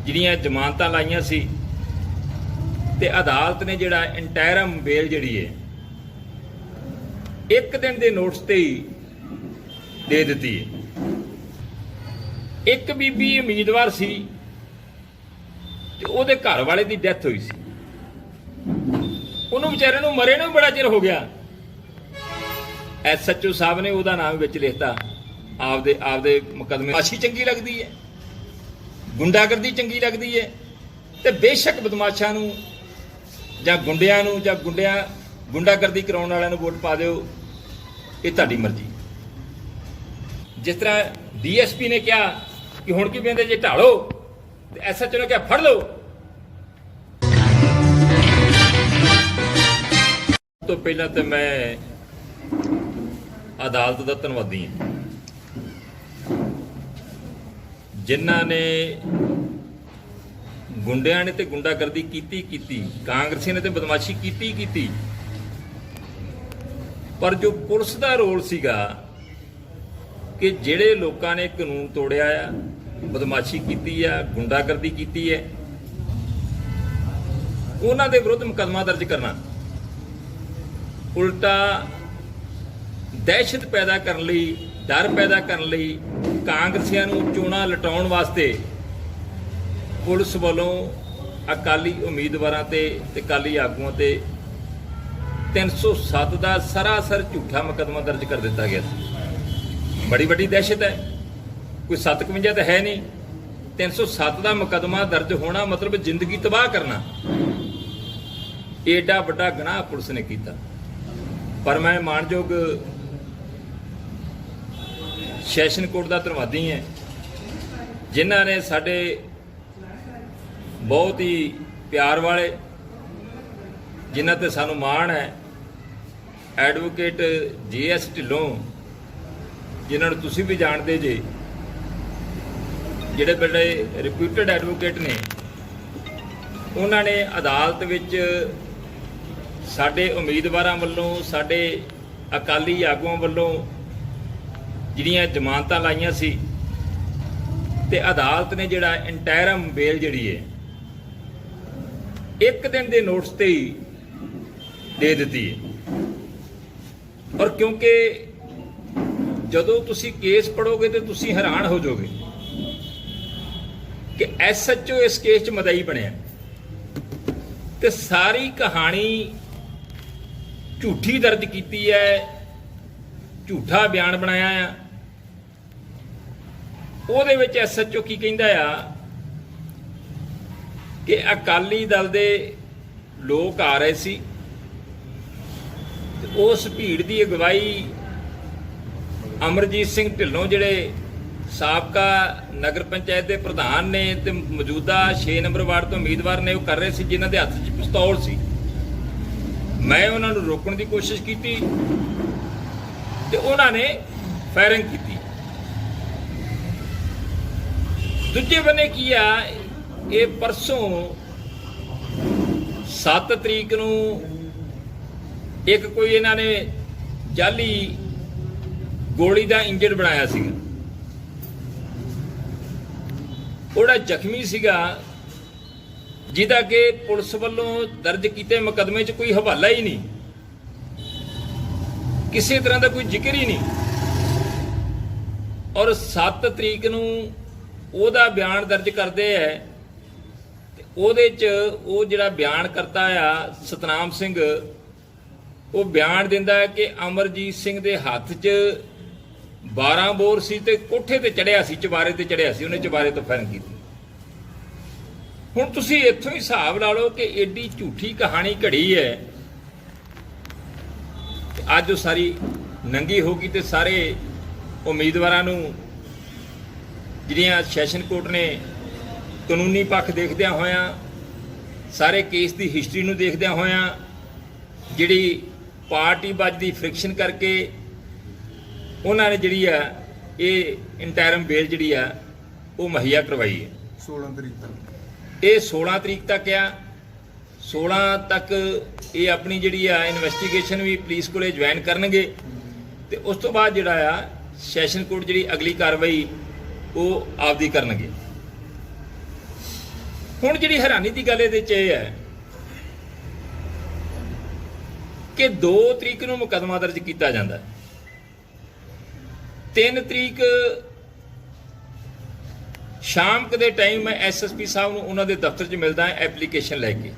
ਜਿਹੜੀਆਂ ਜ਼ਮਾਨਤਾਂ ਲਾਈਆਂ ਸੀ ਤੇ ਅਦਾਲਤ ਨੇ ਜਿਹੜਾ ਇੰਟੈਰਮ ਬੇਲ ਜਿਹੜੀ ਹੈ ਇੱਕ ਦਿਨ ਦੇ ਨੋਟਿਸ ਤੇ ਹੀ ਦੇ ਦਿੱਤੀ ਹੈ। ਇੱਕ ਬੀਬੀ ਉਮੀਦਵਾਰ ਸੀ ਤੇ ਉਹਦੇ ਘਰ ਵਾਲੇ ਦੀ ਡੈਥ ਹੋਈ ਸੀ, ਉਹਨੂੰ ਵਿਚਾਰੇ ਨੂੰ ਮਰੇ ਨੂੰ ਬੜਾ ਚਿਰ ਹੋ ਗਿਆ। SHO ਸਾਹਿਬ ਨੇ ਉਹਦਾ ਨਾਮ ਵਿੱਚ ਲਿਖਤਾ ਆਪਦੇ ਮੁਕੱਦਮੇ। ਬਦਮਾਸ਼ੀ ਚੰਗੀ ਲੱਗਦੀ ਹੈ, ਗੁੰਡਾਗਰਦੀ ਚੰਗੀ ਲੱਗਦੀ ਹੈ, ਤੇ ਬੇਸ਼ੱਕ ਬਦਮਾਸ਼ਾਂ ਨੂੰ ਜਾਂ ਗੁੰਡਿਆਂ ਨੂੰ ਜਾਂ ਗੁੰਡਾਗਰਦੀ ਕਰਾਉਣ ਵਾਲਿਆਂ ਨੂੰ ਵੋਟ ਪਾ ਦਿਓ, ਇਹ ਤੁਹਾਡੀ ਮਰਜ਼ੀ। ਜਿਸ ਤਰ੍ਹਾਂ DSP ਨੇ ਕਿਹਾ ਕਿ ਹੁਣ ਕੀ ਕਹਿੰਦੇ ਜੇ ਢਾਲੋ, ਤੇ SHO ਨੇ ਕਿਹਾ ਫੜ ਲਓ। ਤੋਂ ਪਹਿਲਾਂ ਤਾਂ ਮੈਂ ਅਦਾਲਤ ਦਾ ਧੰਨਵਾਦੀ ਹਾਂ, ਜਿਨ੍ਹਾਂ ਨੇ ਗੁੰਡਿਆਂ ਨੇ ਤੇ ਗੁੰਡਾਗਰਦੀ ਕੀਤੀ, ਕਾਂਗਰਸੀਆਂ ਨੇ ਤੇ ਬਦਮਾਸ਼ੀ ਕੀਤੀ, ਪਰ ਜੋ ਪੁਲਿਸ ਦਾ ਰੋਲ ਸੀਗਾ ਕਿ ਜਿਹੜੇ ਲੋਕਾਂ ਨੇ ਕਾਨੂੰਨ ਤੋੜਿਆ ਆ, ਬਦਮਾਸ਼ੀ ਕੀਤੀ ਆ, ਗੁੰਡਾਗਰਦੀ ਕੀਤੀ ਹੈ, ਉਹਨਾਂ ਦੇ ਵਿਰੁੱਧ ਮੁਕੱਦਮਾ ਦਰਜ ਕਰਨਾ, ਉਲਟਾ ਦਹਿਸ਼ਤ ਪੈਦਾ ਕਰਨ ਲਈ, ਡਰ ਪੈਦਾ ਕਰਨ ਲਈ, ਕਾਂਗਰਸੀਆਂ ਨੂੰ ਚੋਣਾਂ ਲਟਾਉਣ ਵਾਸਤੇ ਪੁਲਿਸ ਵੱਲੋਂ ਅਕਾਲੀ ਉਮੀਦਵਾਰਾਂ ਤੇ ਅਕਾਲੀ ਆਗੂਆਂ ਤੇ 307 ਦਾ ਸਰਾਸਰ ਝੂਠਾ ਮੁਕੱਦਮਾ ਦਰਜ ਕਰ ਦਿੱਤਾ ਗਿਆ ਸੀ। ਬੜੀ ਵੱਡੀ ਦਹਿਸ਼ਤ ਹੈ, ਕੋਈ 57 ਤਾਂ ਹੈ ਨਹੀਂ। 307 ਦਾ ਮੁਕੱਦਮਾ ਦਰਜ ਹੋਣਾ ਮਤਲਬ ਜ਼ਿੰਦਗੀ ਤਬਾਹ ਕਰਨਾ। ਏਡਾ ਵੱਡਾ ਗੁਨਾਹ ਪੁਲਿਸ ਨੇ ਕੀਤਾ। ਪਰ ਮੈਂ ਮਾਣਯੋਗ ਸੈਸ਼ਨ ਕੋਰਟ ਦਾ ਧੰਨਵਾਦੀ ਹਾਂ, ਜਿਨ੍ਹਾਂ ਨੇ ਸਾਡੇ ਬਹੁਤ ਹੀ ਪਿਆਰ ਵਾਲੇ, ਜਿਨ੍ਹਾਂ ਤੇ ਸਾਨੂੰ ਮਾਣ ਹੈ, ਐਡਵੋਕੇਟ JS ਢਿੱਲੋਂ, ਜਿਨ੍ਹਾਂ ਨੂੰ ਤੁਸੀਂ ਵੀ ਜਾਣਦੇ ਜੇ, ਜਿਹੜੇ ਬੜੇ ਰਿਪਿਊਟਡ ਐਡਵੋਕੇਟ ਨੇ, ਉਹਨਾਂ ਨੇ ਅਦਾਲਤ ਵਿੱਚ ਸਾਡੇ ਉਮੀਦਵਾਰਾਂ ਵੱਲੋਂ, ਸਾਡੇ ਅਕਾਲੀ ਆਗੂਆਂ ਵੱਲੋਂ ਜਿਹੜੀਆਂ ਜ਼ਮਾਨਤਾਂ ਲਾਈਆਂ ਸੀ ਤੇ ਅਦਾਲਤ ਨੇ ਜਿਹੜਾ ਇੰਟੈਰਮ ਬੇਲ ਜਿਹੜੀ ਹੈ ਇੱਕ ਦਿਨ ਦੇ ਨੋਟਿਸ ਤੇ ਹੀ ਦੇ ਦਿੱਤੀ ਹੈ। ਔਰ ਕਿਉਂਕਿ ਜਦੋਂ ਤੁਸੀਂ ਕੇਸ ਪੜੋਗੇ ਤੇ ਤੁਸੀਂ ਹੈਰਾਨ ਹੋ ਜਾਓਗੇ ਕਿ SHO ਇਸ ਕੇਸ 'ਚ ਮਦਈ ਬਣਿਆ ਤੇ ਸਾਰੀ ਕਹਾਣੀ ਝੂਠੀ ਦਰਜ ਕੀਤੀ ਹੈ, ਝੂਠਾ ਬਿਆਨ ਬਣਾਇਆ ਆ। ਉਹਦੇ ਵਿੱਚ SHO ਕੀ ਕਹਿੰਦਾ ਆ ਕਿ ਅਕਾਲੀ ਦਲ ਦੇ ਲੋਕ ਆ ਰਹੇ ਸੀ ਤੇ ਉਸ ਭੀੜ ਦੀ ਅਗਵਾਈ ਅਮਰਜੀਤ ਸਿੰਘ ਢਿੱਲੋਂ, ਜਿਹੜੇ ਸਾਬਕਾ ਨਗਰ ਪੰਚਾਇਤ ਦੇ ਪ੍ਰਧਾਨ ਨੇ ਤੇ ਮੌਜੂਦਾ 6 ਨੰਬਰ ਵਾਰਡ ਤੋਂ ਉਮੀਦਵਾਰ ਨੇ, ਉਹ ਕਰ ਰਹੇ ਸੀ, ਜਿਨ੍ਹਾਂ ਦੇ ਹੱਥ 'ਚ ਪਿਸਤੌਲ ਸੀ। ਮੈਂ ਉਹਨਾਂ ਨੂੰ ਰੋਕਣ ਦੀ ਕੋਸ਼ਿਸ਼ ਕੀਤੀ ਤੇ ਉਹਨਾਂ ਨੇ ਫਾਇਰਿੰਗ ਕੀਤੀ। ਦੂਜੇ ਬੰਨੇ ਕੀ ਆ, ਇਹ ਪਰਸੋਂ 7 ਤਰੀਕ ਨੂੰ ਇੱਕ ਕੋਈ ਇਹਨਾਂ ਨੇ ਜਾਲੀ ਗੋਲੀ ਦਾ ਇੰਜਣ ਬਣਾਇਆ ਸੀਗਾ, ਉਹਦਾ ਜ਼ਖਮੀ ਸੀਗਾ, ਜਿਹਦਾ ਕਿ ਪੁਲਿਸ ਵੱਲੋਂ ਦਰਜ ਕੀਤੇ ਮੁਕੱਦਮੇ 'ਚ ਕੋਈ ਹਵਾਲਾ ਹੀ ਨਹੀਂ, ਕਿਸੇ ਤਰ੍ਹਾਂ ਦਾ ਕੋਈ ਜ਼ਿਕਰ ਹੀ ਨਹੀਂ। ਔਰ 7 ਤਰੀਕ ਨੂੰ ਉਹਦਾ ਬਿਆਨ ਦਰਜ ਕਰਦੇ ਹੈ ਤੇ ਉਹਦੇ 'ਚ ਉਹ ਜਿਹੜਾ ਬਿਆਨ ਕਰਤਾ ਆ ਸਤਨਾਮ ਸਿੰਘ, ਉਹ ਬਿਆਨ ਦਿੰਦਾ ਹੈ ਕਿ ਅਮਰਜੀਤ ਸਿੰਘ ਦੇ ਹੱਥ 'ਚ 12 ਬੋਰ ਸੀ ਤੇ ਕੋਠੇ ਤੇ ਚੜਿਆ ਸੀ, ਚਬਾਰੇ ਤੇ ਚੜਿਆ ਸੀ, ਉਹਨੇ ਚਬਾਰੇ ਤੋਂ ਫਾਇਰਿੰਗ ਕੀਤੀ। ਹੁਣ ਤੁਸੀਂ ਇੱਥੋਂ ਹੀ ਹਿਸਾਬ ਲਾ ਲਓ ਕਿ ਏਡੀ ਝੂਠੀ ਕਹਾਣੀ ਘੜੀ ਹੈ। ਅੱਜ ਉਹ ਸਾਰੀ ਨੰਗੀ ਹੋ ਗਈ ਤੇ ਸਾਰੇ ਉਮੀਦਵਾਰਾਂ ਨੂੰ, ਜਿਹੜੀਆਂ ਸੈਸ਼ਨ ਕੋਰਟ ਨੇ ਕਾਨੂੰਨੀ ਪੱਖ ਦੇਖਦਿਆਂ ਹੋਇਆਂ, ਸਾਰੇ ਕੇਸ ਦੀ ਹਿਸਟਰੀ ਨੂੰ ਦੇਖਦਿਆਂ ਹੋਇਆਂ, ਜਿਹੜੀ ਪਾਰਟੀਬਾਜ਼ੀ ਦੀ ਫ੍ਰਿਕਸ਼ਨ ਕਰਕੇ ਉਹਨਾਂ ਨੇ ਜਿਹੜੀ ਆ ਇਹ ਇੰਟੈਰਮ ਬੇਲ ਜਿਹੜੀ ਆ ਉਹ ਮੁਹੱਈਆ ਕਰਵਾਈ ਹੈ 16 ਤਰੀਕ ਤੱਕ। ਇਹ 16 ਤਰੀਕ ਤੱਕ ਆ। 16 ਤੱਕ ਇਹ ਆਪਣੀ ਜਿਹੜੀ ਆ ਇਨਵੈਸਟੀਗੇਸ਼ਨ ਵੀ ਪੁਲਿਸ ਕੋਲੇ ਜੁਆਇਨ ਕਰਨਗੇ ਤੇ ਉਸ ਤੋਂ ਬਾਅਦ ਜਿਹੜਾ ਆ ਸੈਸ਼ਨ ਕੋਰਟ ਜਿਹੜੀ ਅਗਲੀ ਕਾਰਵਾਈ ਉਹ ਆਪਦੀ ਕਰਨਗੇ। ਹੁਣ ਜਿਹੜੀ ਹੈਰਾਨੀ ਦੀ ਗੱਲ ਇਹਦੇ 'ਚ ਇਹ ਹੈ ਕਿ 2 ਤਰੀਕ ਨੂੰ ਮੁਕੱਦਮਾ ਦਰਜ ਕੀਤਾ ਜਾਂਦਾ, 3 ਤਰੀਕ ਸ਼ਾਮ ਦੇ ਟਾਈਮ ਮੈਂ ਐਸਐਸਪੀ ਸਾਹਿਬ ਨੂੰ ਉਹਨਾਂ ਦੇ ਦਫ਼ਤਰ 'ਚ ਮਿਲਦਾ ਐਪਲੀਕੇਸ਼ਨ ਲੈ ਕੇ।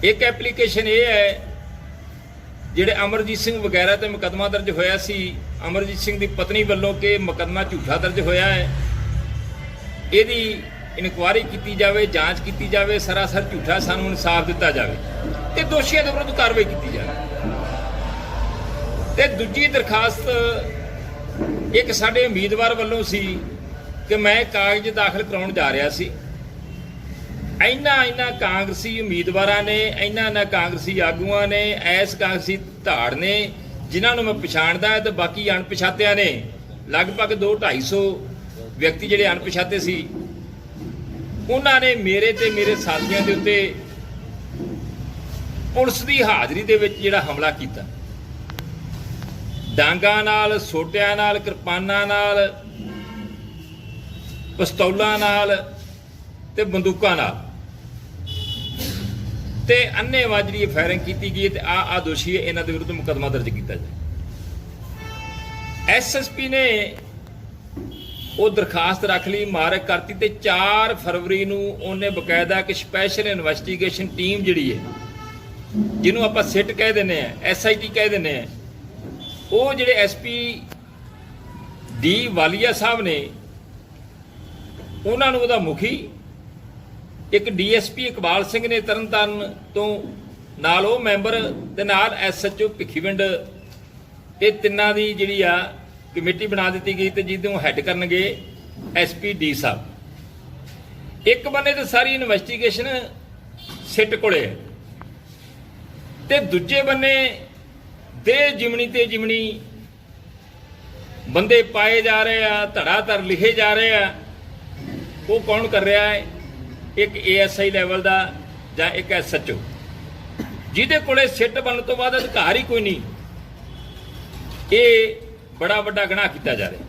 ਇੱਕ ਐਪਲੀਕੇਸ਼ਨ ਇਹ ਹੈ ਜਿਹੜੇ ਅਮਰਜੀਤ ਸਿੰਘ ਵਗੈਰਾ ਤੇ ਮੁਕੱਦਮਾ ਦਰਜ ਹੋਇਆ ਸੀ, ਅਮਰਜੀਤ ਸਿੰਘ ਦੀ ਪਤਨੀ ਵੱਲੋਂ ਕਿ ਮੁਕੱਦਮਾ ਝੂਠਾ ਦਰਜ ਹੋਇਆ ਹੈ, ਇਹਦੀ ਇਨਕੁਆਇਰੀ ਕੀਤੀ ਜਾਵੇ, ਜਾਂਚ ਕੀਤੀ ਜਾਵੇ, ਸਰਾਸਰ ਝੂਠਾ, ਸਾਨੂੰ ਇਨਸਾਫ ਦਿੱਤਾ ਜਾਵੇ ਤੇ ਦੋਸ਼ੀਆਂ ਦੇ ਵਿਰੁੱਧ ਕਾਰਵਾਈ ਕੀਤੀ ਜਾਵੇ। ਤੇ ਦੂਜੀ ਦਰਖਾਸਤ ਇੱਕ ਸਾਡੇ ਉਮੀਦਵਾਰ ਵੱਲੋਂ ਸੀ ਕਿ ਮੈਂ ਕਾਗਜ਼ ਦਾਖਲ ਕਰਾਉਣ ਜਾ ਰਿਹਾ ਸੀ। ਇਹਨਾਂ ਕਾਂਗਰਸੀ ਉਮੀਦਵਾਰਾਂ ਨੇ, ਇਹਨਾਂ ਕਾਂਗਰਸੀ ਆਗੂਆਂ ਨੇ, ਐਸ ਕਾਂਗਰਸੀ ਧਾੜ ਨੇ ਜਿਨ੍ਹਾਂ ਨੂੰ ਮੈਂ ਪਛਾਣਦਾ ਹੈ ਤੇ ਬਾਕੀ ਅਣਪਛਾਤਿਆਂ ਨੇ, ਲਗਭਗ 200-250 ਵਿਅਕਤੀ ਜਿਹੜੇ ਅਣਪਛਾਤੇ ਸੀ, ਉਹਨਾਂ ਨੇ ਮੇਰੇ ਤੇ ਮੇਰੇ ਸਾਥੀਆਂ ਦੇ ਉੱਤੇ ਪੁਲਿਸ ਦੀ ਹਾਜ਼ਰੀ ਦੇ ਵਿੱਚ ਜਿਹੜਾ ਹਮਲਾ ਕੀਤਾ, ਡਾਂਗਾਂ ਨਾਲ, ਸੋਟਿਆਂ ਨਾਲ, ਕਿਰਪਾਨਾਂ ਨਾਲ, ਪਿਸਤੌਲਾਂ ਨਾਲ ਤੇ ਬੰਦੂਕਾਂ ਨਾਲ ਤੇ ਅੰਨ੍ਹੇਵਾਹ ਜਿਹੜੀ ਫਾਇਰਿੰਗ ਕੀਤੀ ਗਈ ਤੇ ਆ ਦੋਸ਼ੀ ਹੈ, ਇਹਨਾਂ ਦੇ ਵਿਰੁੱਧ ਮੁਕੱਦਮਾ ਦਰਜ ਕੀਤਾ ਜਾਏ। ਐਸਐਸਪੀ ਨੇ ਉਹ ਦਰਖਾਸਤ ਰੱਖ ਲਈ, ਮਾਰਕ ਕਰਤੀ ਤੇ 4 ਫਰਵਰੀ ਨੂੰ ਉਹਨੇ ਬਕਾਇਦਾ ਇੱਕ ਸਪੈਸ਼ਲ ਇਨਵੈਸਟੀਗੇਸ਼ਨ ਟੀਮ ਜਿਹੜੀ ਹੈ, ਜਿਹਨੂੰ ਆਪਾਂ ਸਿੱਟ ਕਹਿ ਦਿੰਦੇ ਆ, ਐਸਆਈਟੀ ਕਹਿ ਦਿੰਦੇ ਆ, ਉਹ ਜਿਹੜੇ ਐਸਪੀ ਡੀ ਵਾਲੀਆ ਸਾਹਿਬ ਨੇ, ਉਹਨਾਂ ਨੂੰ ਉਹਦਾ ਮੁਖੀ ਇੱਕ ਡੀਐਸਪੀ ਇਕਬਾਲ ਸਿੰਘ ਨੇ ਤਰਨਤਾਰਨ ਤੋਂ, ਨਾਲ ਉਹ ਮੈਂਬਰ ਤੇ ਨਾਲ ਐਸਐਚਓ ਭਿੱਖੀਵਿੰਡ, ਇਹ ਤਿੰਨਾਂ ਦੀ ਜਿਹੜੀ ਆ ਕਮੇਟੀ ਬਣਾ ਦਿੱਤੀ ਗਈ ਤੇ ਜਿਹਨੂੰ ਹੈੱਡ ਕਰਨਗੇ ਐਸਪੀ ਡੀ ਸਾਹਿਬ। ਇੱਕ ਬੰਨੇ ਤੇ ਸਾਰੀ ਇਨਵੈਸਟੀਗੇਸ਼ਨ ਸਿੱਟ ਕੋਲੇ ਹੈ ਤੇ ਦੂਜੇ ਬੰਨੇ ਦੇ ਜਿਮਣੀ ਤੇ ਜਿਮਣੀ ਬੰਦੇ ਪਾਏ ਜਾ ਰਹੇ ਆ, ਧੜਾਧੜ ਲਿਖੇ ਜਾ ਰਹੇ ਆ। ਉਹ ਕੌਣ ਕਰ ਰਿਹਾ ਹੈ? ਇੱਕ ਏਐਸਆਈ ਲੈਵਲ ਦਾ ਜਾਂ ਇੱਕ ਐਸਐਚਓ, ਜਿਹਦੇ ਕੋਲੇ ਸਿੱਟ ਬਣਨ ਤੋਂ ਬਾਅਦ ਅਧਿਕਾਰ ਹੀ ਕੋਈ ਨਹੀਂ। ਇਹ ਬੜਾ ਵੱਡਾ ਗੁਨਾਹ ਕੀਤਾ ਜਾ ਰਿਹਾ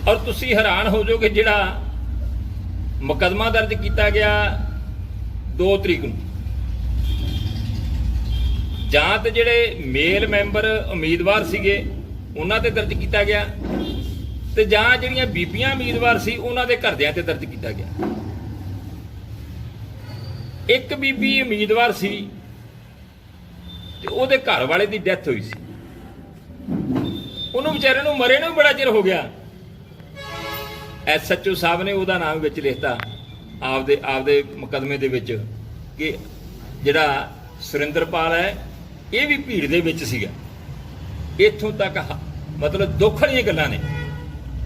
ਔਰ ਤੁਸੀਂ ਹੈਰਾਨ ਹੋ ਜਾਓਗੇ, ਜਿਹੜਾ ਮੁਕੱਦਮਾ ਦਰਜ ਕੀਤਾ ਗਿਆ 2 ਤਰੀਕ ਨੂੰ, ਜਾਂ ਤੇ ਜਿਹੜੇ ਮੇਲ ਮੈਂਬਰ ਉਮੀਦਵਾਰ ਸੀਗੇ ਉਹਨਾਂ ਤੇ ਦਰਜ ਕੀਤਾ ਗਿਆ ਤੇ ਜਾਂ ਜਿਹੜੀਆਂ ਬੀਬੀਆਂ ਉਮੀਦਵਾਰ ਸੀ ਉਹਨਾਂ ਦੇ ਘਰਦਿਆਂ ਤੇ ਦਰਜ ਕੀਤਾ ਗਿਆ। ਇੱਕ ਬੀਬੀ ਉਮੀਦਵਾਰ ਸੀ ਤੇ ਉਹਦੇ ਘਰ ਵਾਲੇ ਦੀ ਡੈਥ ਹੋਈ ਸੀ, ਉਹਨੂੰ ਵਿਚਾਰੇ ਨੂੰ ਮਰੇ ਨੂੰ ਬੜਾ ਚਿਰ ਹੋ ਗਿਆ। ਐਸਐਚਓ ਸਾਹਿਬ ਨੇ ਉਹਦਾ ਨਾਮ ਵਿੱਚ ਲਿਖਤਾ ਆਪਦੇ ਮੁਕੱਦਮੇ ਦੇ ਵਿੱਚ ਕਿ ਜਿਹੜਾ ਸੁਰਿੰਦਰਪਾਲ ਹੈ ਇਹ ਵੀ ਭੀੜ ਦੇ ਵਿੱਚ ਸੀਗਾ। ਇੱਥੋਂ ਤੱਕ ਮਤਲਬ ਦੁੱਖ ਵਾਲੀਆਂ ਗੱਲਾਂ ਨੇ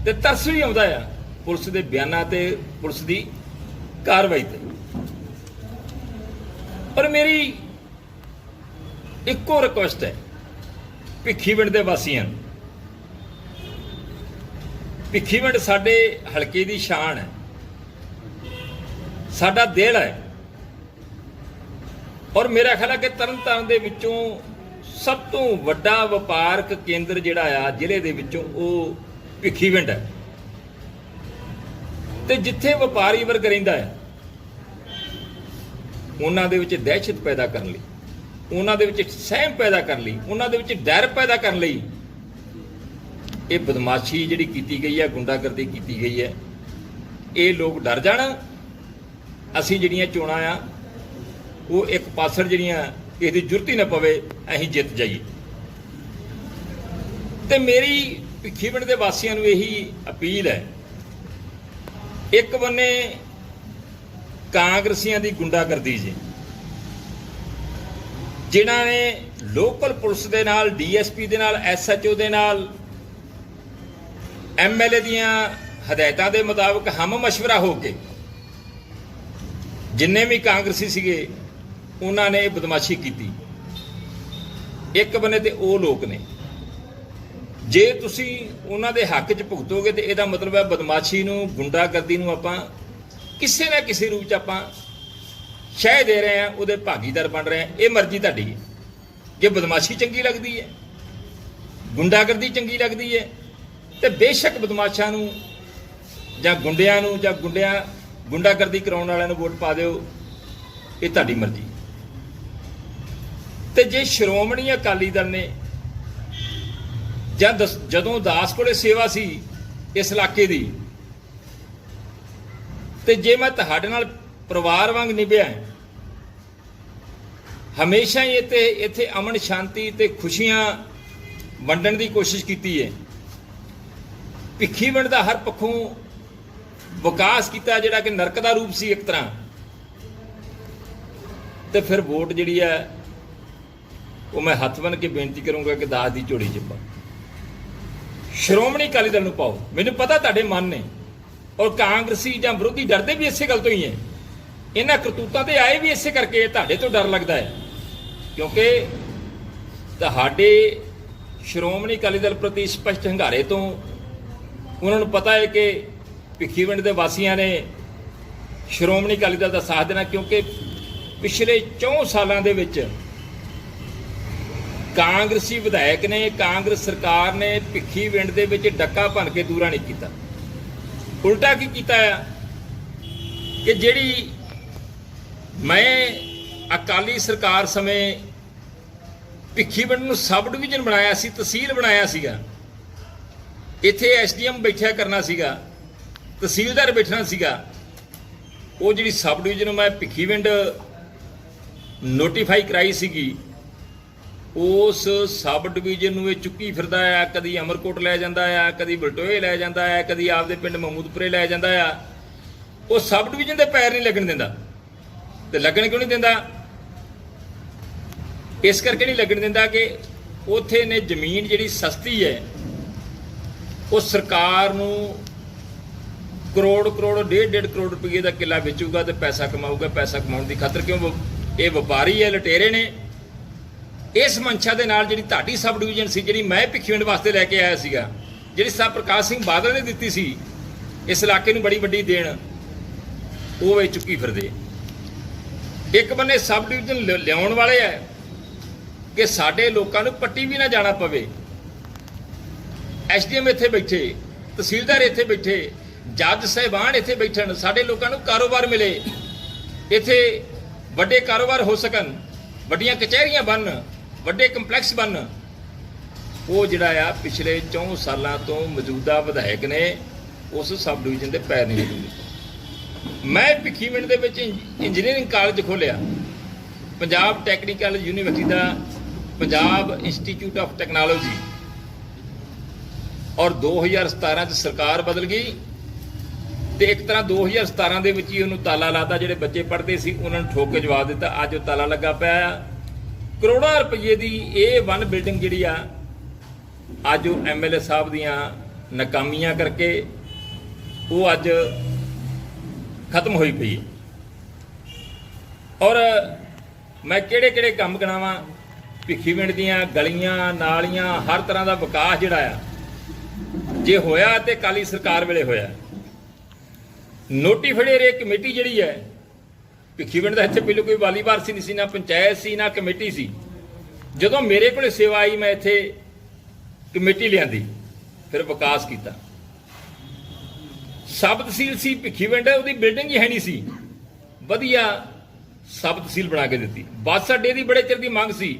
ਤੇ ਤਰਸ ਵੀ ਆਉਂਦਾ ਆ ਪੁਲਿਸ ਦੇ ਬਿਆਨਾਂ ਤੇ, ਪੁਲਿਸ ਦੀ ਕਾਰਵਾਈ ਤੇ। ਪਰ ਮੇਰੀ ਇੱਕੋ ਰਿਕੁਐਸਟ ਹੈ ਭਿੱਖੀਵਿੰਡ ਦੇ ਵਾਸੀਆਂ ਨੂੰ, ਭਿੱਖੀਵਿੰਡ ਸਾਡੇ ਹਲਕੇ ਦੀ ਸ਼ਾਨ ਹੈ, ਸਾਡਾ ਦਿਲ ਹੈ ਔਰ ਮੇਰਾ ਖਿਆਲ ਹੈ ਕਿ ਤਰਨਤਾਰਨ ਦੇ ਵਿੱਚੋਂ ਸਭ ਤੋਂ ਵੱਡਾ ਵਪਾਰਕ ਕੇਂਦਰ ਜਿਹੜਾ ਆ ਜ਼ਿਲ੍ਹੇ ਦੇ ਵਿੱਚੋਂ ਉਹ ਭਿੱਖੀਵਿੰਡ ਹੈ ਤੇ ਜਿੱਥੇ ਵਪਾਰੀ ਵਰਗ ਰਹਿੰਦਾ ਹੈ ਉਹਨਾਂ ਦੇ ਵਿੱਚ ਦਹਿਸ਼ਤ ਪੈਦਾ ਕਰਨ ਲਈ, ਉਹਨਾਂ ਦੇ ਵਿੱਚ ਸਹਿਮ ਪੈਦਾ ਕਰਨ ਲਈ, ਉਹਨਾਂ ਦੇ ਵਿੱਚ ਡਰ ਪੈਦਾ ਕਰਨ ਲਈ ਇਹ ਬਦਮਾਸ਼ੀ ਜਿਹੜੀ ਕੀਤੀ ਗਈ ਹੈ, ਗੁੰਡਾਗਰਦੀ ਕੀਤੀ ਗਈ ਹੈ। ਇਹ ਲੋਕ ਡਰ ਜਾਣ, ਅਸੀਂ ਜਿਹੜੀਆਂ ਚੋਣਾਂ ਆ ਉਹ ਇੱਕ ਪਾਸੜ ਜਿਹੜੀਆਂ ਇਹਦੀ ਜ਼ਰੂਰਤ ਹੀ ਨਾ ਪਵੇ, ਅਸੀਂ ਜਿੱਤ ਜਾਈਏ। ਤੇ ਮੇਰੀ ਭਿੱਖੀਵਿੰਡ ਦੇ ਵਾਸੀਆਂ ਨੂੰ ਇਹੀ ਅਪੀਲ ਹੈ, ਇੱਕ ਬੰਨੇ ਕਾਂਗਰਸੀਆਂ ਦੀ ਗੁੰਡਾਗਰਦੀ ਜੀ, ਜਿਨ੍ਹਾਂ ਨੇ ਲੋਕਲ ਪੁਲਿਸ ਦੇ ਨਾਲ, ਡੀਐਸਪੀ ਦੇ ਨਾਲ, ਐਸਐਚਓ ਦੇ ਨਾਲ, ਐਮਐਲਏ ਦੀਆਂ ਹਦਾਇਤਾਂ ਦੇ ਮੁਤਾਬਕ ਹਮ ਮਸ਼ਵਰਾ ਹੋ ਕੇ ਜਿੰਨੇ ਵੀ ਕਾਂਗਰਸੀ ਸੀਗੇ ਉਹਨਾਂ ਨੇ ਬਦਮਾਸ਼ੀ ਕੀਤੀ। ਇੱਕ ਬੰਨੇ ਤੇ ਉਹ ਲੋਕ ਨੇ, ਜੇ ਤੁਸੀਂ ਉਹਨਾਂ ਦੇ ਹੱਕ 'ਚ ਭੁਗਤੋਗੇ ਤੇ ਇਹਦਾ ਮਤਲਬ ਹੈ ਬਦਮਾਸ਼ੀ ਨੂੰ, ਗੁੰਡਾਗਰਦੀ ਨੂੰ ਆਪਾਂ ਕਿਸੇ ਨਾ ਕਿਸੇ ਰੂਪ 'ਚ ਆਪਾਂ ਸ਼ਹਿ ਦੇ ਰਹੇ ਹਾਂ, ਉਹਦੇ ਭਾਗੀਦਾਰ ਬਣ ਰਹੇ ਹਾਂ। ਇਹ ਮਰਜ਼ੀ ਤੁਹਾਡੀ ਹੈ, ਜੇ ਬਦਮਾਸ਼ੀ ਚੰਗੀ ਲੱਗਦੀ ਹੈ, ਗੁੰਡਾਗਰਦੀ ਚੰਗੀ ਲੱਗਦੀ ਹੈ ਤੇ ਬੇਸ਼ੱਕ ਬਦਮਾਸ਼ਾਂ ਨੂੰ ਜਾਂ ਗੁੰਡਿਆਂ ਨੂੰ ਜਾਂ ਗੁੰਡਾਗਰਦੀ ਕਰਾਉਣ ਵਾਲਿਆਂ ਨੂੰ ਵੋਟ ਪਾ ਦਿਓ, ਇਹ ਤੁਹਾਡੀ ਮਰਜ਼ੀ। ਤੇ ਜੇ ਸ਼੍ਰੋਮਣੀ ਅਕਾਲੀ ਦਲ ਨੇ ਜਦੋਂ ਦਾਸ ਕੋਲੇ ਸੇਵਾ ਸੀ ਇਸ ਇਲਾਕੇ ਦੀ, ਤੇ ਜੇ ਮੈਂ ਤੁਹਾਡੇ ਨਾਲ ਪਰਿਵਾਰ ਵਾਂਗ ਨਿਭਿਆ, ਹਮੇਸ਼ਾ ਹੀ ਇੱਥੇ ਅਮਨ ਸ਼ਾਂਤੀ ਤੇ ਖੁਸ਼ੀਆਂ ਵੰਡਣ ਦੀ ਕੋਸ਼ਿਸ਼ ਕੀਤੀ ਹੈ, ਭਿੱਖੀਵਿੰਡ ਦਾ ਹਰ ਪੱਖੋਂ ਵਿਕਾਸ ਕੀਤਾ ਜਿਹੜਾ ਕਿ ਨਰਕ ਦਾ ਰੂਪ ਸੀ ਇੱਕ ਤਰ੍ਹਾਂ, ਤੇ ਫਿਰ ਵੋਟ ਜਿਹੜੀ ਹੈ ਉਹ ਮੈਂ ਹੱਥ ਬੰਨ੍ਹ ਕੇ ਬੇਨਤੀ ਕਰੂੰਗਾ ਕਿ ਦਾਸ ਦੀ ਝੋਲੀ 'ਚ ਪਾਓ, ਸ਼੍ਰੋਮਣੀ ਅਕਾਲੀ ਦਲ ਨੂੰ ਪਾਓ। ਮੈਨੂੰ ਪਤਾ ਤੁਹਾਡੇ ਮਨ ਨੇ, ਔਰ ਕਾਂਗਰਸੀ ਜਾਂ ਵਿਰੋਧੀ ਡਰਦੇ ਵੀ ਇਸੇ ਗੱਲ ਤੋਂ ਹੀ ਹੈ, ਇਹਨਾਂ ਕਰਤੂਤਾਂ ਤੇ ਆਏ ਵੀ ਇਸੇ ਕਰਕੇ, ਤੁਹਾਡੇ ਤੋਂ ਡਰ ਲੱਗਦਾ ਹੈ, ਕਿਉਂਕਿ ਤੁਹਾਡੇ ਸ਼੍ਰੋਮਣੀ ਅਕਾਲੀ ਦਲ ਪ੍ਰਤੀ ਸਪਸ਼ਟ ਹੰਗਾਰੇ ਤੋਂ ਉਹਨਾਂ ਨੂੰ ਪਤਾ ਹੈ ਕਿ ਭਿੱਖੀਵਿੰਡ ਦੇ ਵਾਸੀਆਂ ਨੇ ਸ਼੍ਰੋਮਣੀ ਅਕਾਲੀ ਦਲ ਦਾ ਸਾਥ ਦੇਣਾ, ਕਿਉਂਕਿ ਪਿਛਲੇ 4 ਸਾਲਾਂ ਦੇ ਵਿੱਚ ਕਾਂਗਰਸੀ ਵਿਧਾਇਕ ਨੇ, ਕਾਂਗਰਸ ਸਰਕਾਰ ਨੇ ਭਿੱਖੀਵਿੰਡ ਦੇ ਵਿੱਚ ਡੱਕਾ ਭੰਨ ਕੇ ਦੂਰਾ ਨਹੀਂ ਕੀਤਾ। ਉਲਟਾ ਕੀ ਕੀਤਾ ਆ ਕਿ ਜਿਹੜੀ ਮੈਂ ਅਕਾਲੀ ਸਰਕਾਰ ਸਮੇਂ ਭਿੱਖੀਵਿੰਡ ਨੂੰ ਸਬ ਡਿਵੀਜ਼ਨ ਬਣਾਇਆ ਸੀ, ਤਹਿਸੀਲ ਬਣਾਇਆ ਸੀਗਾ, ਇੱਥੇ ਐਸਡੀਐਮ ਬੈਠਿਆ ਕਰਨਾ ਸੀਗਾ, ਤਹਿਸੀਲਦਾਰ ਬੈਠਣਾ ਸੀਗਾ, ਉਹ ਜਿਹੜੀ ਸਬ ਡਿਵੀਜ਼ਨ ਮੈਂ ਭਿੱਖੀਵਿੰਡ ਨੋਟੀਫਾਈ ਕਰਾਈ ਸੀਗੀ, ਉਸ ਸਬ ਡਿਵੀਜ਼ਨ ਨੂੰ ਇਹ ਚੁੱਕੀ ਫਿਰਦਾ ਆ, ਕਦੀ ਅਮਰਕੋਟ ਲੈ ਜਾਂਦਾ ਆ, ਕਦੀ ਬਲਟੋਏ ਲੈ ਜਾਂਦਾ ਆ, ਕਦੀ ਆਪਦੇ ਪਿੰਡ ਮਹਮੂਦਪੁਰੇ ਲੈ ਜਾਂਦਾ ਆ। ਉਹ ਸਬ ਡਿਵੀਜ਼ਨ ਦੇ ਪੈਰ ਨਹੀਂ ਲੱਗਣ ਦਿੰਦਾ। ਤੇ ਲੱਗਣ ਕਿਉਂ ਨਹੀਂ ਦਿੰਦਾ? ਇਸ ਕਰਕੇ ਨਹੀਂ ਲੱਗਣ ਦਿੰਦਾ ਕਿ ਉੱਥੇ ਨੇ ਜ਼ਮੀਨ ਜਿਹੜੀ ਸਸਤੀ ਹੈ, ਉਹ ਸਰਕਾਰ ਨੂੰ ਕਰੋੜ 1.5 ਕਰੋੜ ਰੁਪਏ ਦਾ ਕਿੱਲਾ ਵੇਚੂਗਾ ਤੇ ਪੈਸਾ ਕਮਾਊਗਾ। ਪੈਸਾ ਕਮਾਉਣ ਦੀ ਖਾਤਰ, ਕਿਉਂ ਇਹ ਵਪਾਰੀ ਹੈ, ਲਟੇਰੇ ਨੇ। ਇਸ ਮਨਸ਼ਾ ਦੇ ਨਾਲ ਜਿਹੜੀ ਤੁਹਾਡੀ ਸਬ ਡਿਵੀਜ਼ਨ ਸੀ, ਜਿਹੜੀ ਮੈਂ ਭਿੱਖੀਵਿੰਡ ਵਾਸਤੇ ਲੈ ਕੇ ਆਇਆ ਸੀਗਾ, ਜਿਹੜੀ ਸਾਹਿਬ ਪ੍ਰਕਾਸ਼ ਸਿੰਘ ਬਾਦਲ ਨੇ ਦਿੱਤੀ ਸੀ ਇਸ ਇਲਾਕੇ ਨੂੰ ਬੜੀ ਵੱਡੀ ਦੇਣ, ਉਹ ਵੇ ਚੁੱਕੀ ਫਿਰਦੇ। ਇੱਕ ਬੰਨੇ ਸਬ ਡਿਵੀਜ਼ਨ ਲਿਆਉਣ ਵਾਲੇ ਹੈ ਕਿ ਸਾਡੇ ਲੋਕਾਂ ਨੂੰ ਪੱਟੀ ਵੀ ਨਾ ਜਾਣਾ ਪਵੇ। ਐਸਡੀਐਮ ਇੱਥੇ ਬੈਠੇ, ਤਹਿਸੀਲਦਾਰ ਇੱਥੇ ਬੈਠੇ, ਜੱਜ ਸਾਹਿਬਾਨ ਇੱਥੇ ਬੈਠਣ, ਸਾਡੇ ਲੋਕਾਂ ਨੂੰ ਕਾਰੋਬਾਰ ਮਿਲੇ, ਇੱਥੇ ਵੱਡੇ ਕਾਰੋਬਾਰ ਹੋ ਸਕਣ, ਵੱਡੀਆਂ ਕਚਹਿਰੀਆਂ ਬਣਨ, ਵੱਡੇ ਕੰਪਲੈਕਸ ਬਣਨ। ਉਹ ਜਿਹੜਾ ਆ ਪਿਛਲੇ 4 ਸਾਲਾਂ ਤੋਂ ਮੌਜੂਦਾ ਵਿਧਾਇਕ ਨੇ ਉਸ ਸਬ ਡਿਵੀਜ਼ਨ ਦੇ ਪੈਰ ਨਹੀਂ ਲੱਗਦੇ। ਮੈਂ ਭਿੱਖੀਵਿੰਡ ਦੇ ਵਿੱਚ ਇੰਜੀਨੀਅਰਿੰਗ ਕਾਲਜ ਖੋਲ੍ਹਿਆ, Punjab technical university the, Punjab institute of technology, ਔਰ 2017 'ਚ ਸਰਕਾਰ ਬਦਲ ਗਈ ਤੇ ਇੱਕ ਤਰ੍ਹਾਂ 2017 ਦੇ ਵਿੱਚ ਹੀ ਉਹਨੂੰ ਤਾਲਾ ਲਾਤਾ। ਜਿਹੜੇ ਬੱਚੇ ਪੜ੍ਹਦੇ ਸੀ ਉਹਨਾਂ ਨੂੰ ਠੋਕ ਕੇ ਜਵਾਬ ਦਿੱਤਾ। ਅੱਜ ਉਹ ਤਾਲਾ ਲੱਗਾ ਪਿਆ ਆ। ਕਰੋੜਾਂ ਰੁਪਏ ਦੀ ਇਹ 1 ਬਿਲਡਿੰਗ ਜਿਹੜੀ ਆ, ਅੱਜ ਉਹ ਐਮਐਲਏ ਸਾਹਿਬ ਦੀਆਂ ਨਾਕਾਮੀਆਂ ਕਰਕੇ ਉਹ ਅੱਜ ਖਤਮ ਹੋਈ ਪਈ ਹੈ। ਔਰ ਮੈਂ ਕਿਹੜੇ ਕੰਮ ਗਿਣਾਵਾਂ, ਭਿੱਖੀਵਿੰਡ ਦੀਆਂ ਗਲੀਆਂ ਨਾਲੀਆਂ, ਹਰ ਤਰ੍ਹਾਂ ਦਾ ਵਿਕਾਸ ਜਿਹੜਾ ਆ, ਜੇ ਹੋਇਆ ਤੇ ਅਕਾਲੀ ਸਰਕਾਰ ਵੇਲੇ ਹੋਇਆ। ਨੋਟੀਫਾਈਡ ਕਮੇਟੀ ਜਿਹੜੀ ਹੈ ਭਿੱਖੀਵਿੰਡ ਦਾ, ਇੱਥੇ ਪਹਿਲਾਂ ਕੋਈ ਵਾਲੀ ਵਾਰਸੀ ਨਹੀਂ ਸੀ, ਨਾ ਪੰਚਾਇਤ ਸੀ, ਨਾ ਕਮੇਟੀ ਸੀ। ਜਦੋਂ ਮੇਰੇ ਕੋਲ ਸੇਵਾ ਆਈ, ਮੈਂ ਇੱਥੇ ਕਮੇਟੀ ਲਿਆਂਦੀ, ਫਿਰ ਵਿਕਾਸ ਕੀਤਾ। ਸਬ ਤਹਿਸੀਲ ਸੀ ਭਿੱਖੀਵਿੰਡ, ਉਹਦੀ ਬਿਲਡਿੰਗ ਹੀ ਹੈ ਨਹੀਂ ਸੀ, ਵਧੀਆ ਸਬ ਤਹਿਸੀਲ ਬਣਾ ਕੇ ਦਿੱਤੀ। ਬੱਸ ਅੱਡੇ ਦੀ ਬੜੇ ਚਿਰ ਦੀ ਮੰਗ ਸੀ,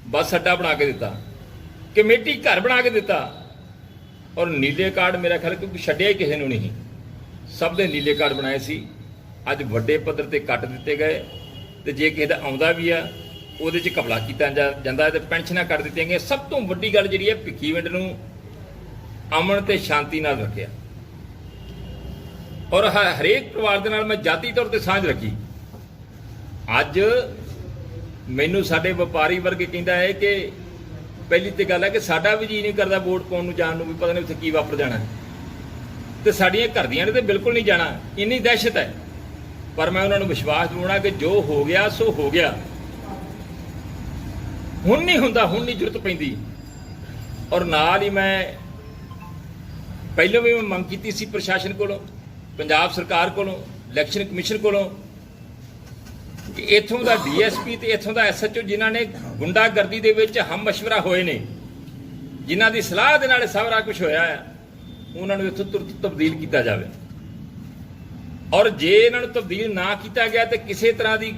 ਬੱਸ ਅੱਡਾ ਬਣਾ ਕੇ ਦਿੱਤਾ। ਕਮੇਟੀ ਘਰ ਬਣਾ ਕੇ ਦਿੱਤਾ। ਔਰ ਨੀਲੇ ਕਾਰਡ ਮੇਰਾ ਖਿਆਲ ਕਿਉਂਕਿ ਛੱਡਿਆ ਹੀ ਕਿਸੇ ਨੂੰ ਨਹੀਂ, ਸਭ ਦੇ ਨੀਲੇ ਕਾਰਡ ਬਣਾਏ ਸੀ। ਅੱਜ ਵੱਡੇ ਪੱਧਰ ਤੇ ਕੱਟ ਦਿੱਤੇ ਗਏ, ਤੇ ਜੇ ਕਿਸੇ ਦਾ ਆਉਂਦਾ ਵੀ ਆ ਉਹਦੇ 'ਚ ਘਪਲਾ ਕੀਤਾ ਜਾਂਦਾ ਤੇ ਪੈਨਸ਼ਨਾਂ ਕੱਟ ਦਿੱਤੀਆਂ ਗਈਆਂ। ਸਭ ਤੋਂ ਵੱਡੀ ਗੱਲ ਜਿਹੜੀ ਹੈ, ਭਿੱਖੀਵਿੰਡ ਨੂੰ ਅਮਨ ਤੇ ਸ਼ਾਂਤੀ ਨਾਲ ਰੱਖਿਆ, ਔਰ ਹਰੇਕ ਪਰਿਵਾਰ ਦੇ ਨਾਲ ਮੈਂ ਜਾਤੀ ਤੌਰ ਤੇ ਸਾਂਝ ਰੱਖੀ। ਅੱਜ ਮੈਨੂੰ ਸਾਡੇ ਵਪਾਰੀ ਵਰਗ ਕਹਿੰਦਾ ਹੈ ਕਿ ਪਹਿਲੀ ਤੇ ਗੱਲ ਹੈ ਕਿ ਸਾਡਾ ਵੀ ਜੀ ਨਹੀਂ ਕਰਦਾ ਵੋਟ ਪਾਉਣ ਨੂੰ, ਜਾਣ ਨੂੰ, ਵੀ ਪਤਾ ਨਹੀਂ ਉੱਥੇ ਕੀ ਵਾਪਰ ਜਾਣਾ, ਤੇ ਸਾਡੀਆਂ ਘਰ ਦੀਆਂ ਨੇ ਤੇ ਬਿਲਕੁਲ ਨਹੀਂ ਜਾਣਾ, ਇੰਨੀ ਦਹਿਸ਼ਤ ਹੈ। ਪਰ ਮੈਂ ਉਹਨਾਂ ਨੂੰ ਵਿਸ਼ਵਾਸ ਦਿਵਾਉਣਾ ਕਿ ਜੋ ਹੋ ਗਿਆ ਸੋ ਹੋ ਗਿਆ, ਹੁਣ ਨਹੀਂ ਹੁੰਦਾ, ਹੁਣ ਨਹੀਂ ਜ਼ਰੂਰਤ ਪੈਂਦੀ। ਔਰ ਨਾਲ ਹੀ ਮੈਂ ਪਹਿਲਾਂ ਵੀ ਮੰਗ ਕੀਤੀ ਸੀ ਪ੍ਰਸ਼ਾਸਨ ਕੋਲੋਂ, ਪੰਜਾਬ ਸਰਕਾਰ ਕੋਲੋਂ, ਇਲੈਕਸ਼ਨ ਕਮਿਸ਼ਨ ਕੋਲੋਂ, ਕਿ ਇੱਥੋਂ ਦਾ ਡੀਐਸਪੀ ਤੇ ਇੱਥੋਂ ਦਾ ਐਸਐਚਓ ਜਿਨ੍ਹਾਂ ਨੇ ਗੁੰਡਾਗਰਦੀ ਦੇ ਵਿੱਚ ਹਮ ਮਸ਼ਵਰਾ ਹੋਏ ਨੇ, ਜਿਨ੍ਹਾਂ ਦੀ ਸਲਾਹ ਦੇ ਨਾਲ ਸਾਰਾ ਕੁਝ ਹੋਇਆ ਹੈ, ਉਹਨਾਂ ਨੂੰ ਇੱਥੋਂ ਤੁਰੰਤ ਤਬਦੀਲ ਕੀਤਾ ਜਾਵੇ। ਔਰ ਜੇ ਇਹਨਾਂ ਨੂੰ ਤਬਦੀਲ ਨਾ ਕੀਤਾ ਗਿਆ ਤੇ ਕਿਸੇ ਤਰ੍ਹਾਂ ਦੀ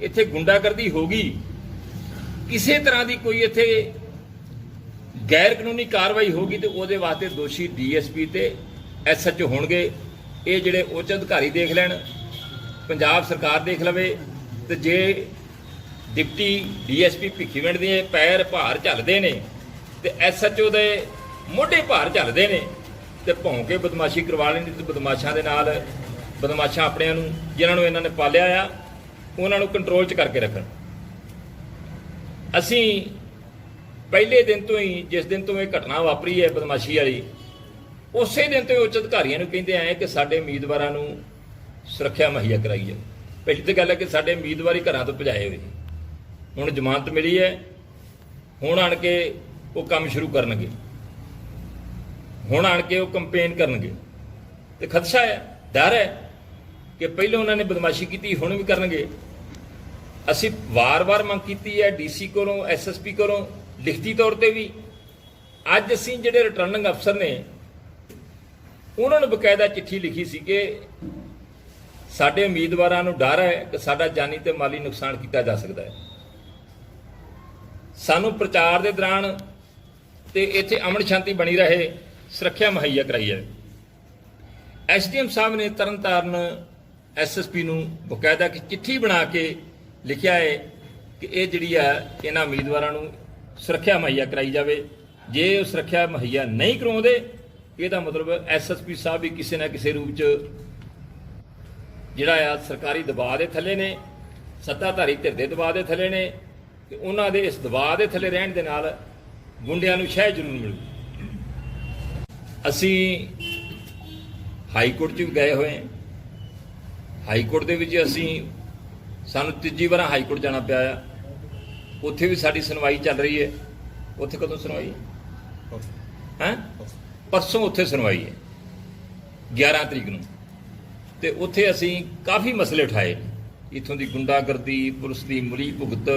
ਇੱਥੇ ਗੁੰਡਾਗਰਦੀ ਹੋਗੀ, ਕਿਸੇ ਤਰ੍ਹਾਂ ਦੀ ਕੋਈ ਇੱਥੇ ਗੈਰ ਕਾਨੂੰਨੀ ਕਾਰਵਾਈ ਹੋਗੀ ਤੇ ਉਹਦੇ ਵਾਸਤੇ ਦੋਸ਼ੀ ਡੀਐਸਪੀ ਤੇ ਐਸਐਚਓ ਹੋਣਗੇ। ਇਹ ਜਿਹੜੇ ਉੱਚ ਅਧਿਕਾਰੀ ਦੇਖ ਲੈਣ, ਪੰਜਾਬ ਸਰਕਾਰ ਦੇਖ ਲਵੇ, ਤੇ ਜੇ ਡਿਪਟੀ ਡੀਐਸਪੀ ਭਿੱਖੀਵਿੰਡ ਦੇ ਪੈਰ ਭਾਰ ਝੱਲਦੇ ਨੇ ਤੇ ਐਸਐਚਓ ਦੇ ਮੋਢੇ ਭਾਰ ਝੱਲਦੇ ਨੇ ਤੇ ਭੌਂ ਕੇ ਬਦਮਾਸ਼ੀ ਕਰਵਾ ਲੈਂਦੀ ਤੇ ਬਦਮਾਸ਼ਾਂ ਦੇ ਨਾਲ ਬਦਮਾਸ਼ਾਂ ਆਪਣਿਆਂ ਨੂੰ ਜਿਨ੍ਹਾਂ ਨੂੰ ਇਹਨਾਂ ਨੇ ਪਾਲਿਆ ਆ ਉਹਨਾਂ ਨੂੰ ਕੰਟਰੋਲ 'ਚ ਕਰਕੇ ਰੱਖਣ। ਅਸੀਂ ਪਹਿਲੇ ਦਿਨ ਤੋਂ ਹੀ, ਜਿਸ ਦਿਨ ਤੋਂ ਇਹ ਘਟਨਾ ਵਾਪਰੀ ਹੈ ਬਦਮਾਸ਼ੀ ਵਾਲੀ, ਉਸੇ ਦਿਨ ਤੋਂ ਹੀ ਉੱਚ ਅਧਿਕਾਰੀਆਂ ਨੂੰ ਕਹਿੰਦੇ ਆਏ ਕਿ ਸਾਡੇ ਉਮੀਦਵਾਰਾਂ ਨੂੰ ਸੁਰੱਖਿਆ ਮੁਹੱਈਆ ਕਰਾਈ ਜਾਵੇ। ਪਹਿਲੀ ਤਾਂ ਗੱਲ ਹੈ ਕਿ ਸਾਡੇ ਉਮੀਦਵਾਰ ਹੀ ਘਰਾਂ ਤੋਂ ਭਜਾਏ ਹੋਏ, ਹੁਣ ਜ਼ਮਾਨਤ ਮਿਲੀ ਹੈ, ਹੁਣ ਆਣ ਕੇ ਉਹ ਕੰਮ ਸ਼ੁਰੂ ਕਰਨਗੇ, ਹੁਣ ਆਣ ਕੇ ਉਹ ਕੰਪੇਨ ਕਰਨਗੇ ਤੇ ਖਦਸ਼ਾ ਹੈ, ਡਰ ਹੈ ਕਿ ਪਹਿਲਾਂ ਉਹਨਾਂ ਨੇ ਬਦਮਾਸ਼ੀ ਕੀਤੀ, ਹੁਣ ਵੀ ਕਰਨਗੇ। ਅਸੀਂ ਵਾਰ-ਵਾਰ ਮੰਗ ਕੀਤੀ ਹੈ ਡੀਸੀ ਕੋਲੋਂ, ਐਸਐਸਪੀ ਕੋਲੋਂ, ਲਿਖਤੀ ਤੌਰ ਤੇ ਵੀ। ਅੱਜ ਅਸੀਂ ਜਿਹੜੇ ਰਿਟਰਨਿੰਗ ਅਫਸਰ ਨੇ ਉਹਨਾਂ ਨੂੰ ਬਕਾਇਦਾ ਚਿੱਠੀ ਲਿਖੀ ਸੀ ਕਿ ਸਾਡੇ ਉਮੀਦਵਾਰਾਂ ਨੂੰ ਡਰ ਹੈ ਕਿ ਸਾਡਾ ਜਾਨੀ ਤੇ ਮਾਲੀ ਨੁਕਸਾਨ ਕੀਤਾ ਜਾ ਸਕਦਾ ਹੈ। ਸਾਨੂੰ ਪ੍ਰਚਾਰ ਦੇ ਦੌਰਾਨ ਤੇ ਇੱਥੇ ਅਮਨ ਸ਼ਾਂਤੀ ਬਣੀ ਰਹੇ, ਸੁਰੱਖਿਆ ਮੁਹੱਈਆ ਕਰਾਈ ਜਾਵੇ। ਐਸਡੀਐਮ ਸਾਹਿਬ ਨੇ ਤਰਨਤਾਰਨ ਐਸਐਸਪੀ ਨੂੰ ਬਕਾਇਦਾ ਇੱਕ ਚਿੱਠੀ ਬਣਾ ਕੇ ਲਿਖਿਆ ਹੈ ਕਿ ਇਹ ਜਿਹੜੀ ਆ ਇਹਨਾਂ ਉਮੀਦਵਾਰਾਂ ਨੂੰ ਸੁਰੱਖਿਆ ਮੁਹੱਈਆ ਕਰਾਈ ਜਾਵੇ। ਜੇ ਉਹ ਸੁਰੱਖਿਆ ਮੁਹੱਈਆ ਨਹੀਂ ਕਰਾਉਂਦੇ ਇਹਦਾ ਮਤਲਬ ਐਸਐਸਪੀ ਸਾਹਿਬ ਵੀ ਕਿਸੇ ਨਾ ਕਿਸੇ ਰੂਪ 'ਚ ਜਿਹੜਾ ਆ ਸਰਕਾਰੀ ਦਬਾਅ ਦੇ ਥੱਲੇ ਨੇ, ਸੱਤਾਧਾਰੀ ਧਿਰ ਦੇ ਦਬਾਅ ਦੇ ਥੱਲੇ ਨੇ, ਤੇ ਉਹਨਾਂ ਦੇ ਇਸ ਦਬਾਅ ਦੇ ਥੱਲੇ ਰਹਿਣ ਦੇ ਨਾਲ ਗੁੰਡਿਆਂ ਨੂੰ ਸ਼ਹਿ ਜ਼ਰੂਰ ਮਿਲੂ। ਅਸੀਂ ਹਾਈ ਕੋਰਟ 'ਚ ਵੀ ਗਏ ਹੋਏ ਹਾਂ। ਹਾਈ ਕੋਰਟ ਦੇ ਵਿੱਚ ਸਾਨੂੰ ਤੀਜੀ ਵਾਰ ਹਾਈ ਕੋਰਟ ਜਾਣਾ ਪਿਆ ਆ। ਉੱਥੇ ਵੀ ਸਾਡੀ ਸੁਣਵਾਈ ਚੱਲ ਰਹੀ ਹੈ। ਉੱਥੇ ਕਦੋਂ ਸੁਣਵਾਈ ਹੈ? ਪਰਸੋਂ ਉੱਥੇ ਸੁਣਵਾਈ ਹੈ 11 ਤਰੀਕ ਨੂੰ। ਤੇ ਉੱਥੇ ਅਸੀਂ ਕਾਫੀ ਮਸਲੇ ਉਠਾਏ, ਇੱਥੋਂ ਦੀ ਗੁੰਡਾਗਰਦੀ, ਪੁਲਿਸ ਦੀ ਮਿਲੀ ਭੁਗਤ,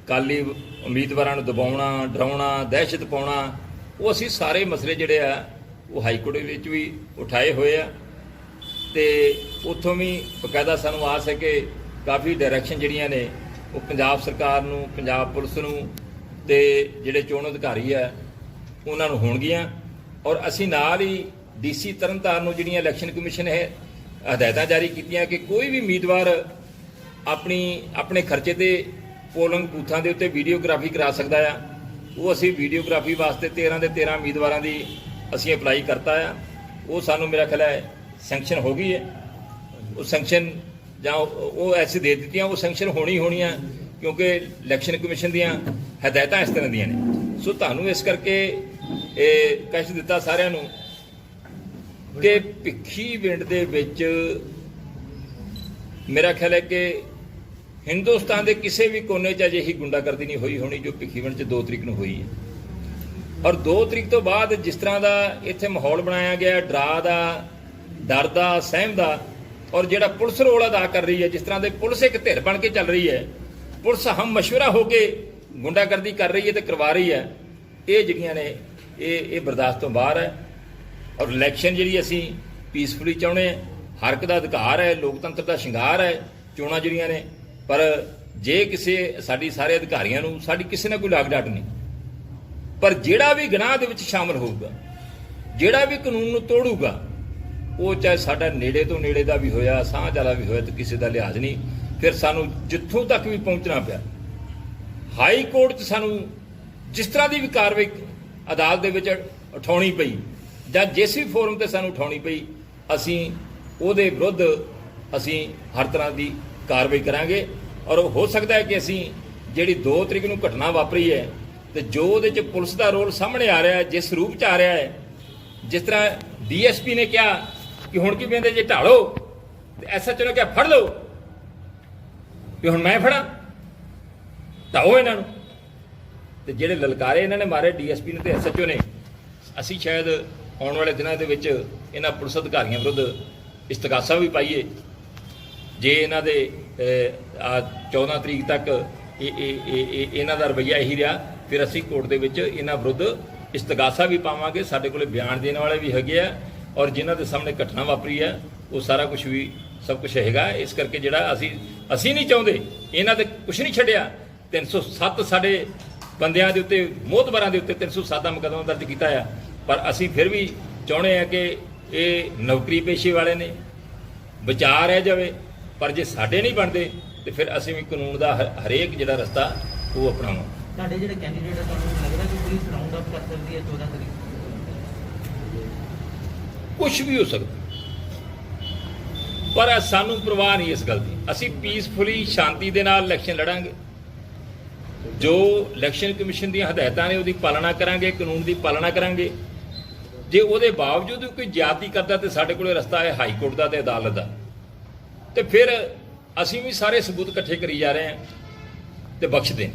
ਕਾਲੀ ਉਮੀਦਵਾਰਾਂ ਨੂੰ ਦਬਾਉਣਾ, ਡਰਾਉਣਾ, ਦਹਿਸ਼ਤ ਪਾਉਣਾ, ਉਹ ਅਸੀਂ ਸਾਰੇ ਮਸਲੇ ਜਿਹੜੇ ਆ ਉਹ ਹਾਈ ਕੋਰਟ ਵਿੱਚ ਵੀ ਉਠਾਏ ਹੋਏ ਆ। ਤੇ ਉੱਥੋਂ ਵੀ ਬਕਾਇਦਾ ਸਾਨੂੰ ਆਸ ਹੈ ਕਿ ਕਾਫੀ ਡਾਇਰੈਕਸ਼ਨ ਜਿਹੜੀਆਂ ਨੇ ਉਹ ਪੰਜਾਬ ਸਰਕਾਰ ਨੂੰ, ਪੰਜਾਬ ਪੁਲਿਸ ਨੂੰ ਤੇ ਜਿਹੜੇ ਚੋਣ ਅਧਿਕਾਰੀ ਆ ਉਹਨਾਂ ਨੂੰ ਹੋਣਗੀਆਂ। ਔਰ ਅਸੀਂ ਨਾਲ ਹੀ ਡੀਸੀ ਤਰਨਤਾਰਨ ਨੂੰ ਜਿਹੜੀਆਂ ਇਲੈਕਸ਼ਨ ਕਮਿਸ਼ਨ ਨੇ ਹਦਾਇਤਾਂ ਜਾਰੀ ਕੀਤੀਆਂ ਕਿ ਕੋਈ ਵੀ ਉਮੀਦਵਾਰ ਆਪਣੇ ਖਰਚੇ ਤੇ ਪੋਲਿੰਗ ਬੂਥਾਂ ਦੇ ਉੱਤੇ ਵੀਡੀਓਗ੍ਰਾਫੀ ਕਰਾ ਸਕਦਾ ਆ। ਉਹ ਅਸੀਂ ਵੀਡੀਓਗ੍ਰਾਫੀ ਵਾਸਤੇ 13 ਦੇ 13 ਉਮੀਦਵਾਰਾਂ ਦੀ ਅਸੀਂ ਅਪਲਾਈ ਕਰਤਾ ਆ। ਉਹ ਸਾਨੂੰ ਮੇਰਾ ਖਿਆਲ ਹੈ ਸੈਂਕਸ਼ਨ ਹੋ ਗਈ ਹੈ। ਉਹ ਸੈਂਕਸ਼ਨ ਜਾਂ ਉਹ ਐਸੇ ਦੇ ਦਿੱਤੀਆਂ, ਉਹ ਸੈਂਕਸ਼ਨ ਹੋਣੀਆਂ ਕਿਉਂਕਿ ਇਲੈਕਸ਼ਨ ਕਮਿਸ਼ਨ ਦੀਆਂ ਹਦਾਇਤਾਂ ਇਸ ਤਰ੍ਹਾਂ ਦੀਆਂ ਨੇ। ਸੋ ਤੁਹਾਨੂੰ ਇਸ ਕਰਕੇ ਇਹ ਕਹਿ ਦਿੱਤਾ ਸਾਰਿਆਂ ਨੂੰ ਕਿ ਭਿੱਖੀਵਿੰਡ ਦੇ ਵਿੱਚ ਮੇਰਾ ਖਿਆਲ ਹੈ ਕਿ ਹਿੰਦੁਸਤਾਨ ਦੇ ਕਿਸੇ ਵੀ ਕੋਨੇ 'ਚ ਅਜਿਹੀ ਗੁੰਡਾਗਰਦੀ ਨਹੀਂ ਹੋਈ ਹੋਣੀ ਜੋ ਭਿੱਖੀਵਿੰਡ 'ਚ 2 ਤਰੀਕ ਨੂੰ ਹੋਈ ਹੈ। ਔਰ 2 ਤਰੀਕ ਤੋਂ ਬਾਅਦ ਜਿਸ ਤਰ੍ਹਾਂ ਦਾ ਇੱਥੇ ਮਾਹੌਲ ਬਣਾਇਆ ਗਿਆ, ਡਰਾ ਦਾ, ਡਰ ਦਾ, ਸਹਿਮ ਦਾ, ਔਰ ਜਿਹੜਾ ਪੁਲਿਸ ਰੋਲ ਅਦਾ ਕਰ ਰਹੀ ਹੈ, ਜਿਸ ਤਰ੍ਹਾਂ ਦੇ ਪੁਲਿਸ ਇੱਕ ਧਿਰ ਬਣ ਕੇ ਚੱਲ ਰਹੀ ਹੈ, ਪੁਲਿਸ ਹਮ ਮਸ਼ਵਰਾ ਹੋ ਕੇ ਗੁੰਡਾਗਰਦੀ ਕਰ ਰਹੀ ਹੈ ਤੇ ਕਰਵਾ ਰਹੀ ਹੈ, ਇਹ ਜਿਹੜੀਆਂ ਨੇ ਇਹ ਬਰਦਾਸ਼ਤ ਤੋਂ ਬਾਹਰ ਹੈ। ਔਰ ਇਲੈਕਸ਼ਨ ਜਿਹੜੀ ਅਸੀਂ ਪੀਸਫੁਲੀ ਚਾਹੁੰਦੇ ਹਾਂ, ਹਰ ਇੱਕ ਦਾ ਅਧਿਕਾਰ ਹੈ, ਲੋਕਤੰਤਰ ਦਾ ਸ਼ਿੰਗਾਰ ਹੈ ਚੋਣਾਂ ਜਿਹੜੀਆਂ ਨੇ। ਪਰ ਜੇ ਸਾਡੀ ਸਾਰੇ ਅਧਿਕਾਰੀਆਂ ਨੂੰ ਸਾਡੀ ਕਿਸੇ ਨਾਲ ਕੋਈ ਲਾਗ ਡਾਟ ਨਹੀਂ, ਪਰ ਜਿਹੜਾ ਵੀ ਗੁਨਾਹ ਦੇ ਵਿੱਚ ਸ਼ਾਮਲ ਹੋਊਗਾ, ਜਿਹੜਾ ਵੀ ਕਾਨੂੰਨ ਨੂੰ ਤੋੜੂਗਾ, ਉਹ ਚਾਹੇ ਸਾਡਾ ਨੇੜੇ ਤੋਂ ਨੇੜੇ ਦਾ ਵੀ ਹੋਇਆ, ਸਾਂਝ ਵਾਲਾ ਵੀ ਹੋਇਆ, ਤੇ ਕਿਸੇ ਦਾ ਲਿਹਾਜ਼ ਨਹੀਂ। ਫਿਰ ਸਾਨੂੰ ਜਿੱਥੋਂ ਤੱਕ ਵੀ ਪਹੁੰਚਣਾ ਪਿਆ, ਹਾਈ ਕੋਰਟ 'ਚ ਸਾਨੂੰ ਜਿਸ ਤਰ੍ਹਾਂ ਦੀ ਵੀ ਕਾਰਵਾਈ ਅਦਾਲਤ ਦੇ ਵਿੱਚ ਉਠਾਉਣੀ ਪਈ ਜਾਂ ਜਿਸ ਵੀ ਫੋਰਮ ਤੇ ਸਾਨੂੰ ਉਠਾਉਣੀ ਪਈ, ਅਸੀਂ ਉਹਦੇ ਵਿਰੁੱਧ ਅਸੀਂ ਹਰ ਤਰ੍ਹਾਂ ਦੀ ਕਾਰਵਾਈ ਕਰਾਂਗੇ। ਔਰ ਹੋ ਸਕਦਾ ਹੈ ਕਿ ਅਸੀਂ ਜਿਹੜੀ 2 ਤਰੀਕ ਨੂੰ ਘਟਨਾ ਵਾਪਰੀ ਹੈ ਤੇ ਜੋ ਉਹਦੇ 'ਚ ਪੁਲਿਸ ਦਾ ਰੋਲ ਸਾਹਮਣੇ ਆ ਰਿਹਾ ਹੈ, ਜਿਸ ਰੂਪ 'ਚ ਆ ਰਿਹਾ ਹੈ, ਜਿਸ ਤਰ੍ਹਾਂ ਡੀਐਸਪੀ ਨੇ ਕਿਹਾ ਕਿ ਹੁਣ ਕੀ ਕਹਿੰਦੇ ਜੇ ਢਾਲੋ, ਤੇ ਐਸਐਚਓ ਨੇ ਕਿਹਾ ਫੜ ਲਓ, ਵੀ ਹੁਣ ਮੈਂ ਫੜਾਂ, ਢਾਓ ਇਹਨਾਂ ਨੂੰ। ਤੇ ਜਿਹੜੇ ਲਲਕਾਰੇ ਇਹਨਾਂ ਨੇ ਮਾਰੇ ਡੀਐਸਪੀ ਨੇ ਤੇ ਐਸਐਚਓ ਨੇ, ਅਸੀਂ ਸ਼ਾਇਦ ਆਉਣ ਵਾਲੇ ਦਿਨਾਂ ਦੇ ਵਿੱਚ ਇਹਨਾਂ ਪੁਲਿਸ ਅਧਿਕਾਰੀਆਂ ਵਿਰੁੱਧ ਇਸਤਗਾਸਾ ਵੀ ਪਾਈਏ। ਜੇ ਇਹਨਾਂ ਦੇ 14 ਤਰੀਕ ਤੱਕ ਇਹਨਾਂ ਦਾ ਰਵੱਈਆ ਇਹੀ ਰਿਹਾ, ਫਿਰ ਅਸੀਂ ਕੋਰਟ ਦੇ ਵਿੱਚ ਇਹਨਾਂ ਵਿਰੁੱਧ ਇਸਤਗਾਸਾ ਵੀ ਪਾਵਾਂਗੇ। ਸਾਡੇ ਕੋਲੇ ਬਿਆਨ ਦੇਣ ਵਾਲੇ ਵੀ ਹੈਗੇ ਆ ਔਰ ਜਿਨ੍ਹਾਂ ਦੇ ਸਾਹਮਣੇ ਘਟਨਾ ਵਾਪਰੀ ਹੈ ਉਹ ਸਾਰਾ ਕੁਝ ਵੀ ਸਭ ਕੁਝ ਹੈਗਾ। ਇਸ ਕਰਕੇ ਜਿਹੜਾ ਅਸੀਂ ਨਹੀਂ ਚਾਹੁੰਦੇ, ਇਹਨਾਂ ਤੇ ਕੁਝ ਨਹੀਂ ਛੱਡਿਆ। 307 ਸਾਡੇ ਬੰਦਿਆਂ ਦੇ ਉੱਤੇ, ਮੋਹਤਬਰਾਂ ਦੇ ਉੱਤੇ 307 ਦਾ ਮੁਕੱਦਮਾ ਦਰਜ ਕੀਤਾ ਆ, ਪਰ ਅਸੀਂ ਫਿਰ ਵੀ ਚਾਹੁੰਦੇ ਆ ਕਿ ਇਹ ਨੌਕਰੀ ਪੇਸ਼ੇ ਵਾਲੇ ਨੇ, ਬਚਾ ਰਹਿ ਜਾਵੇ। ਪਰ ਜੇ ਸਾਡੇ ਨਹੀਂ ਬਣਦੇ ਤੇ ਫਿਰ ਅਸੀਂ ਵੀ ਕਾਨੂੰਨ ਦਾ ਹਰੇਕ ਜਿਹੜਾ ਰਸਤਾ ਉਹ ਅਪਣਾਵਾਂਗੇ। ਸਾਡੇ ਜਿਹੜੇ ਕੈਂਡੀਡੇਟ ਆ, ਤੁਹਾਨੂੰ ਲੱਗਦਾ ਕਿ ਪੁਲਿਸ ਰਾਉਂਡ ਅਪ ਕਰ ਸਕਦੀ ਹੈ 14 ਤਰੀਕ? ਕੁਝ ਵੀ ਹੋ ਸਕਦਾ, ਪਰ ਸਾਨੂੰ ਪਰਵਾਹ ਨਹੀਂ ਇਸ ਗੱਲ ਦੀ। ਅਸੀਂ ਪੀਸਫੁਲੀ ਸ਼ਾਂਤੀ ਦੇ ਨਾਲ ਇਲੈਕਸ਼ਨ ਲੜਾਂਗੇ। ਜੋ ਇਲੈਕਸ਼ਨ ਕਮਿਸ਼ਨ ਦੀਆਂ ਹਦਾਇਤਾਂ ਨੇ ਉਹਦੀ ਪਾਲਣਾ ਕਰਾਂਗੇ, ਕਾਨੂੰਨ ਦੀ ਪਾਲਣਾ ਕਰਾਂਗੇ। ਜੇ ਉਹਦੇ ਬਾਵਜੂਦ ਕੋਈ ਜ਼ਿਆਦਤੀ ਕਰਦਾ ਤੇ ਸਾਡੇ ਕੋਲੇ ਰਸਤਾ ਹੈ ਹਾਈ ਕੋਰਟ ਦਾ ਤੇ ਅਦਾਲਤ ਦਾ, ਤੇ ਫਿਰ ਅਸੀਂ ਵੀ ਸਾਰੇ ਸਬੂਤ ਇਕੱਠੇ ਕਰੀ ਜਾ ਰਹੇ ਹਾਂ ਤੇ ਬਖਸ਼ ਦੇਣ।